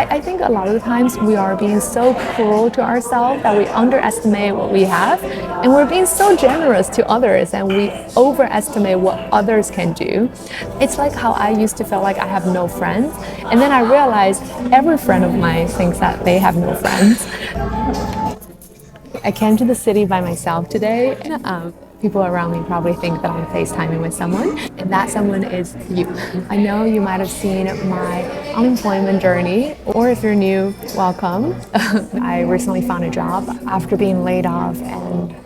I think a lot of the times we are being so cruel to ourselves that we underestimate what we have, and we're being so generous to others and we overestimate what others can do. It's like how I used to feel like I have no friends, and then I realized every friend of mine thinks that they have no friends. I came to the city by myself today. People around me probably think that I'm FaceTiming with someone, and that someone is you. I know you might have seen my unemployment journey, or if you're new, welcome. I recently found a job after being laid off and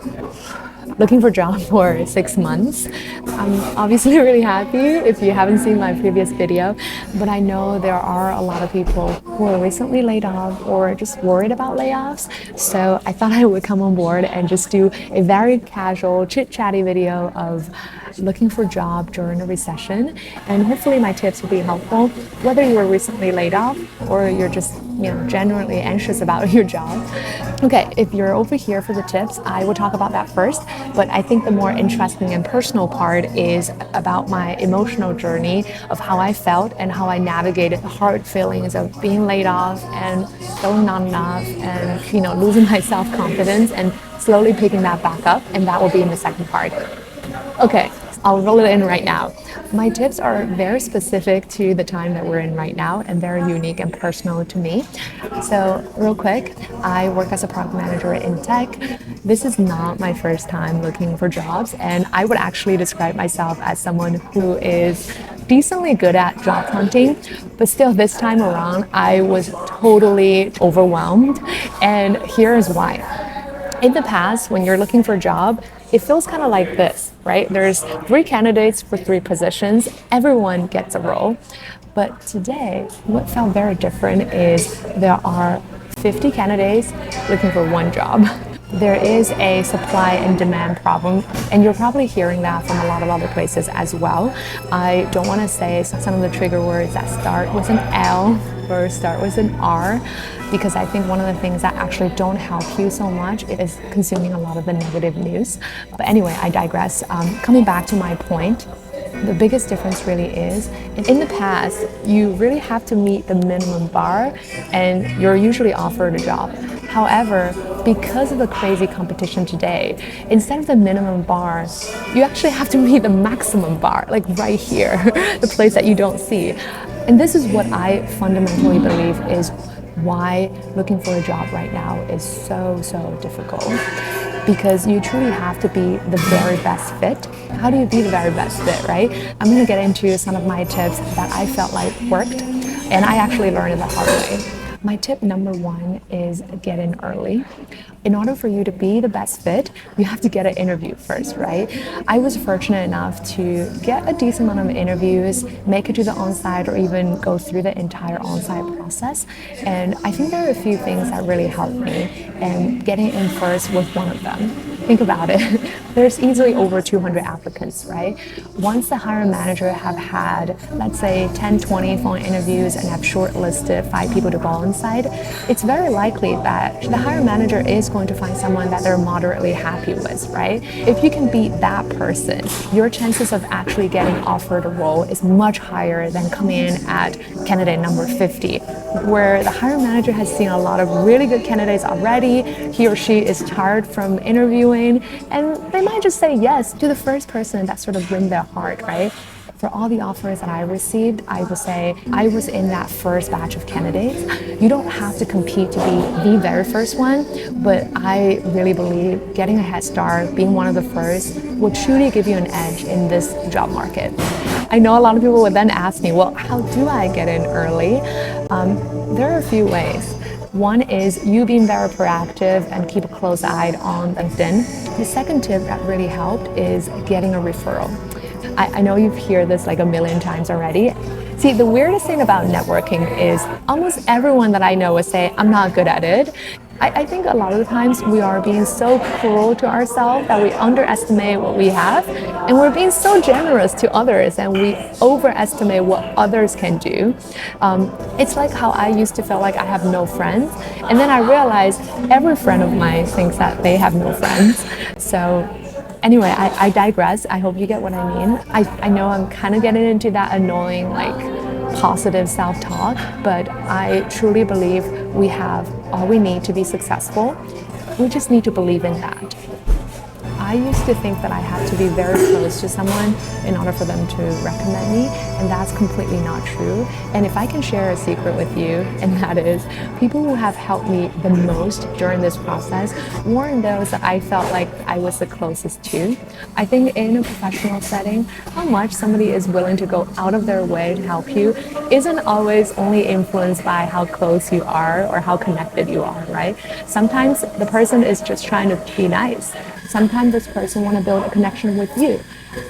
looking for a job for 6 months. I'm obviously really happy if you haven't seen my previous video, but I know there are a lot of people who are recently laid off or just worried about layoffs. So I thought I would come on board and just do a very casual chit-chatty video of looking for a job during a recession, and hopefully my tips will be helpful whether you were recently laid off or you're just genuinely anxious about your job. Okay, if you're over here for the tips, I will talk about that first, but I think the more interesting and personal part is about my emotional journey of how I felt and how I navigated the hard feelings of being laid off and feeling not enough and losing my self-confidence and slowly picking that back up, and that will be in the second part. Okay, I'll roll it in right now. My tips are very specific to the time that we're in right now and very unique and personal to me. So real quick, I work as a product manager in tech. This is not my first time looking for jobs, and I would actually describe myself as someone who is decently good at job hunting, but still this time around, I was totally overwhelmed, and here is why. In the past, when you're looking for a job, it feels kind of like this, right? There's 3 candidates for 3 positions. Everyone gets a role. But today, what felt very different is there are 50 candidates looking for 1 job. There is a supply and demand problem, and you're probably hearing that from a lot of other places as well. I don't want to say some of the trigger words that start with an L or start with an R, because I think one of the things that actually don't help you so much is consuming a lot of the negative news. But anyway, I digress. Coming back to my point, the biggest difference really is, in the past, you really have to meet the minimum bar and you're usually offered a job. However, because of the crazy competition today, instead of the minimum bar, you actually have to meet the maximum bar, like right here, the place that you don't see. And this is what I fundamentally believe is why looking for a job right now is so difficult. Because you truly have to be the very best fit. How do you be the very best fit, right? I'm gonna get into some of my tips that I felt like worked, and I actually learned it the hard way. My tip number 1 is get in early. In order for you to be the best fit, you have to get an interview first, right? I was fortunate enough to get a decent amount of interviews, make it to the on-site, or even go through the entire on-site process. And I think there are a few things that really helped me, and getting in first was one of them. Think about it. There's easily over 200 applicants, right? Once the hiring manager have had, let's say, 10, 20 phone interviews and have shortlisted 5 people to go on site, it's very likely that the hiring manager is going to find someone that they're moderately happy with, right? If you can beat that person, your chances of actually getting offered a role is much higher than coming in at candidate number 50, where the hiring manager has seen a lot of really good candidates already. He or she is tired from interviewing, and they might just say yes to the first person that sort of wins their heart, right? For all the offers that I received, I would say I was in that first batch of candidates. You don't have to compete to be the very first one, but I really believe getting a head start, being one of the first, will truly give you an edge in this job market. I know a lot of people would then ask me, well, how do I get in early? There are a few ways. One is you being very proactive and keep a close eye on LinkedIn. The second tip that really helped is getting a referral. I know you've heard this like a million times already. See, the weirdest thing about networking is almost everyone that I know would say, I'm not good at it. I think a lot of the times we are being so cruel to ourselves that we underestimate what we have, and we're being so generous to others and we overestimate what others can do. It's like how I used to feel like I have no friends, and then I realized every friend of mine thinks that they have no friends. So anyway, I digress. I hope you get what I mean. I know I'm kind of getting into that annoying positive self-talk, but I truly believe we have all we need to be successful. We just need to believe in that. I used to think that I had to be very close to someone in order for them to recommend me, and that's completely not true. And if I can share a secret with you, and that is, people who have helped me the most during this process weren't those that I felt like I was the closest to. I think in a professional setting, how much somebody is willing to go out of their way to help you isn't always only influenced by how close you are or how connected you are, right? Sometimes the person is just trying to be nice. Sometimes this person want to build a connection with you.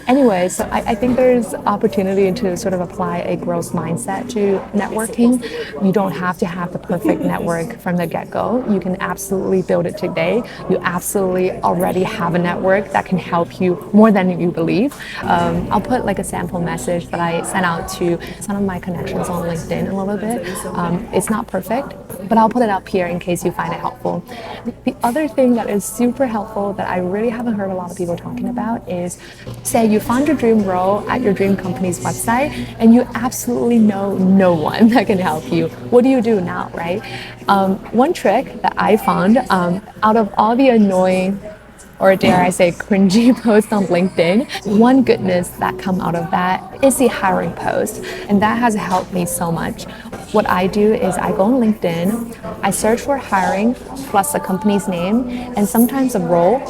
Anyway, so I think there's opportunity to sort of apply a growth mindset to networking. You don't have to have the perfect network from the get-go. You can absolutely build it today. You absolutely already have a network that can help you more than you believe. I'll put like a sample message that I sent out to some of my connections on LinkedIn a little bit. It's not perfect, but I'll put it up here in case you find it helpful. The other thing that is super helpful that I really haven't heard a lot of people talking about is, say you found your dream role at your dream company's website and you absolutely know no one that can help you. What do you do now, right? One trick that I found out of all the annoying, or dare I say cringy posts on LinkedIn, one goodness that come out of that is the hiring post. And that has helped me so much. What I do is I go on LinkedIn, I search for hiring plus the company's name and sometimes a role.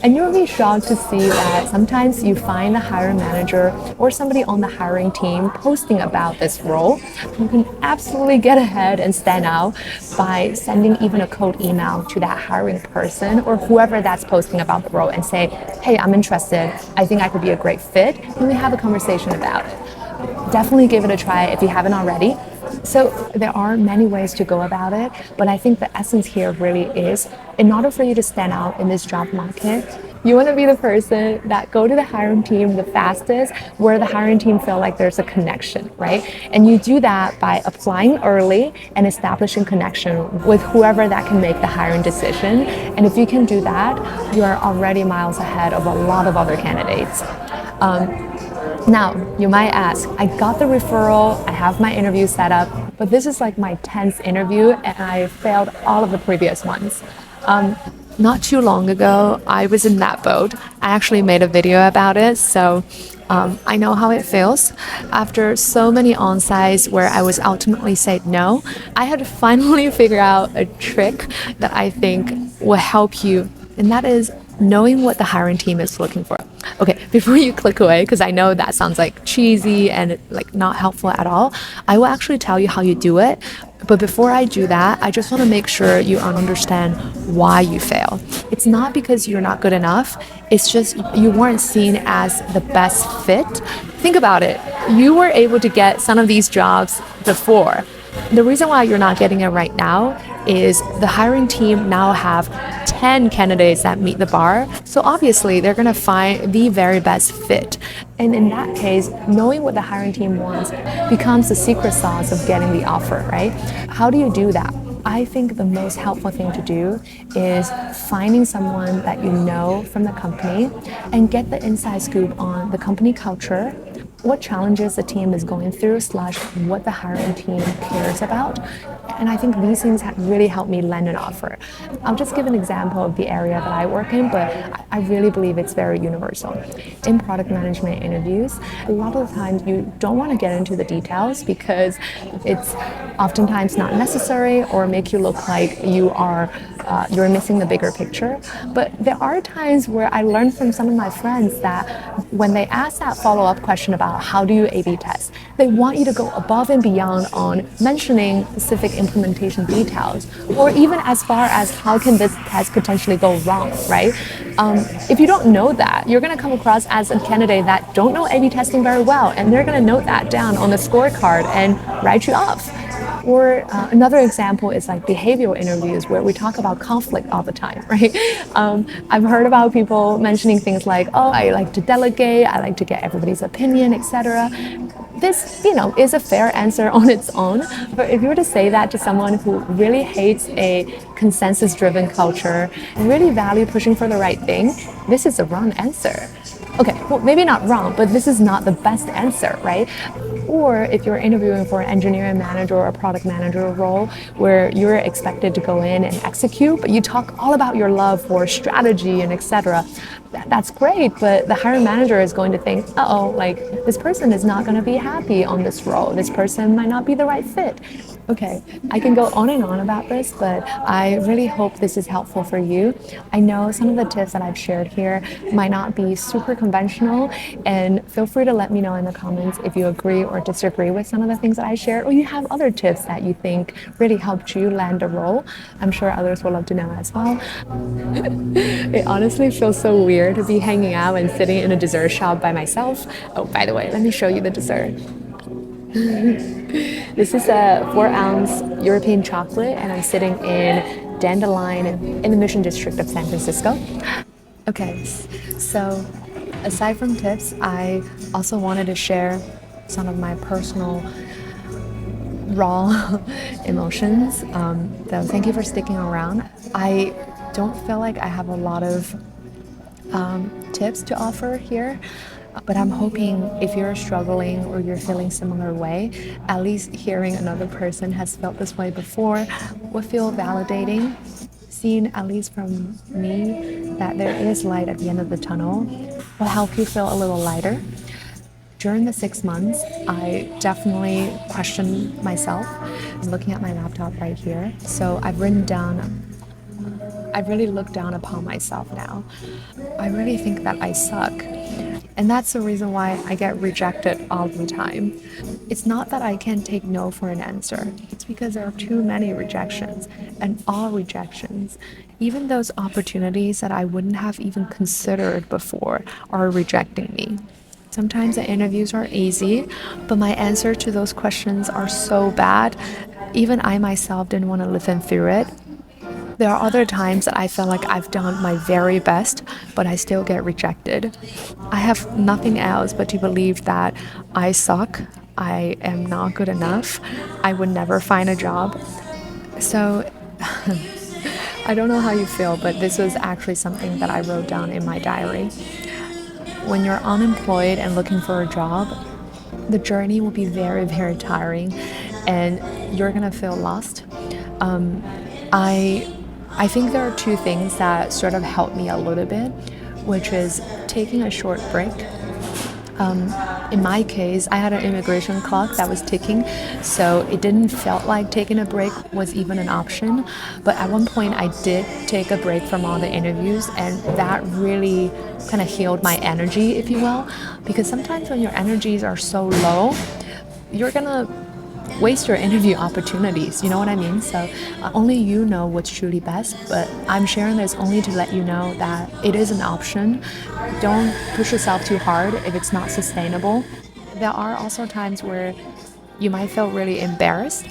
And you'll be shocked to see that sometimes you find the hiring manager or somebody on the hiring team posting about this role. You can absolutely get ahead and stand out by sending even a cold email to that hiring person or whoever that's posting about the role and say, hey, I'm interested. I think I could be a great fit. Can we have a conversation about it? Definitely give it a try if you haven't already. So there are many ways to go about it, but I think the essence here really is, in order for you to stand out in this job market, you want to be the person that go to the hiring team the fastest, where the hiring team feel like there's a connection, right? And you do that by applying early and establishing connection with whoever that can make the hiring decision. And if you can do that, you are already miles ahead of a lot of other candidates. Now, you might ask, I got the referral, I have my interview set up, but this is like my 10th interview and I failed all of the previous ones. Not too long ago, I was in that boat. I actually made a video about it, so I know how it feels. After so many on-sites where I was ultimately said no, I had to finally figure out a trick that I think will help you, and that is knowing what the hiring team is looking for. Okay, before you click away, because I know that sounds like cheesy and like not helpful at all, I will actually tell you how you do it. But before I do that, I just want to make sure you understand why you fail. It's not because you're not good enough. It's just you weren't seen as the best fit. Think about it. You were able to get some of these jobs before. The reason why you're not getting it right now is the hiring team now have 10 candidates that meet the bar. So obviously they're going to find the very best fit. And in that case, knowing what the hiring team wants becomes the secret sauce of getting the offer, right? How do you do that? I think the most helpful thing to do is finding someone that you know from the company and get the inside scoop on the company culture, what challenges the team is going through / what the hiring team cares about. And I think these things have really helped me land an offer. I'll just give an example of the area that I work in, but I really believe it's very universal. In product management interviews, a lot of the times you don't want to get into the details because it's oftentimes not necessary or make you look like you're missing the bigger picture. But there are times where I learned from some of my friends that when they ask that follow-up question about how do you A/B test, they want you to go above and beyond on mentioning specific implementation details, or even as far as how can this test potentially go wrong, right? If you don't know that, you're going to come across as a candidate that don't know A/B testing very well, and they're going to note that down on the scorecard and write you off. Or another example is like behavioral interviews where we talk about conflict all the time, right? I've heard about people mentioning things like, oh, I like to delegate, I like to get everybody's opinion, etc. This, is a fair answer on its own. But if you were to say that to someone who really hates a consensus-driven culture, really value pushing for the right thing, this is the wrong answer. Okay, well, maybe not wrong, but this is not the best answer, right? Or if you're interviewing for an engineering manager or a product manager role where you're expected to go in and execute, but you talk all about your love for strategy and etc. That's great, but the hiring manager is going to think, uh-oh, like this person is not going to be happy on this role. This person might not be the right fit. Okay, I can go on and on about this, but I really hope this is helpful for you. I know some of the tips that I've shared here might not be super conventional, and feel free to let me know in the comments if you agree or disagree with some of the things that I shared, or you have other tips that you think really helped you land a role. I'm sure others will love to know as well. It honestly feels so weird to be hanging out and sitting in a dessert shop by myself. Oh, by the way, let me show you the dessert. This is a 4-ounce European chocolate, and I'm sitting in Dandelion in the Mission District of San Francisco. Okay, so aside from tips, I also wanted to share some of my personal raw emotions. So thank you for sticking around. I don't feel like I have a lot of tips to offer here, but I'm hoping if you're struggling or you're feeling similar way, at least hearing another person has felt this way before will feel validating. Seeing, at least from me, that there is light at the end of the tunnel will help you feel a little lighter. During the 6 months, I definitely questioned myself. I'm looking at my laptop right here. So I've written down, I really look down upon myself now. I really think that I suck. And that's the reason why I get rejected all the time. It's not that I can't take no for an answer. It's because there are too many rejections, and all rejections, even those opportunities that I wouldn't have even considered before, are rejecting me. Sometimes the interviews are easy, but my answer to those questions are so bad, even I myself didn't want to listen through it. There are other times that I feel like I've done my very best, but I still get rejected. I have nothing else but to believe that I suck, I am not good enough, I would never find a job. So I don't know how you feel, but this was actually something that I wrote down in my diary. When you're unemployed and looking for a job, the journey will be very, very tiring, and you're gonna feel lost. I think there are two things that sort of helped me a little bit, which is taking a short break. In my case, I had an immigration clock that was ticking, so it didn't feel like taking a break was even an option. But at one point, I did take a break from all the interviews, and that really kind of healed my energy, if you will. Because sometimes when your energies are so low, you're gonna waste your interview opportunities, you know what I mean? So only you know what's truly best, but I'm sharing this only to let you know that it is an option. Don't push yourself too hard if it's not sustainable. There are also times where you might feel really embarrassed,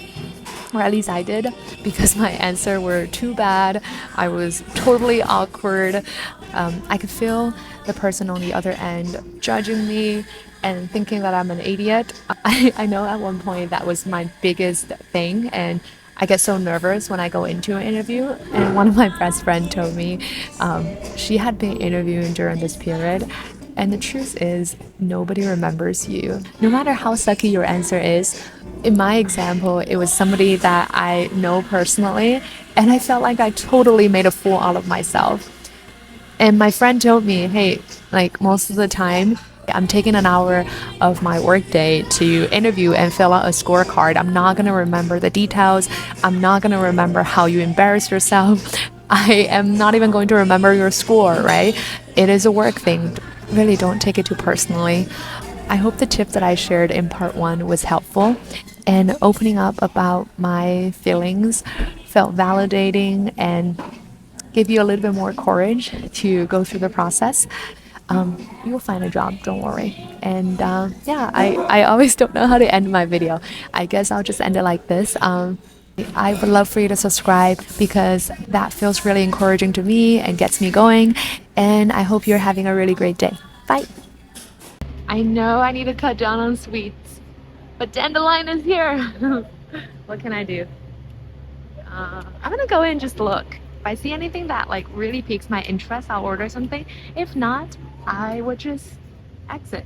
or at least I did, because my answer were too bad. I was totally awkward. I could feel the person on the other end judging me and thinking that I'm an idiot. I know at one point that was my biggest thing, and I get so nervous when I go into an interview. And one of my best friends told me she had been interviewing during this period, and the truth is nobody remembers you. No matter how sucky your answer is, in my example, it was somebody that I know personally, and I felt like I totally made a fool out of myself. And my friend told me, hey, like most of the time, I'm taking an hour of my workday to interview and fill out a scorecard. I'm not going to remember the details. I'm not going to remember how you embarrassed yourself. I am not even going to remember your score, right? It is a work thing. Really don't take it too personally. I hope the tip that I shared in part 1 was helpful, and opening up about my feelings felt validating and gave you a little bit more courage to go through the process. You will find a job, don't worry. And yeah, I always don't know how to end my video. I guess I'll just end it like this. I would love for you to subscribe because that feels really encouraging to me and gets me going. And I hope you're having a really great day. Bye. I know I need to cut down on sweets, but Dandelion is here. What can I do? I'm gonna go in and just look. If I see anything that like really piques my interest, I'll order something. If not, I would just exit.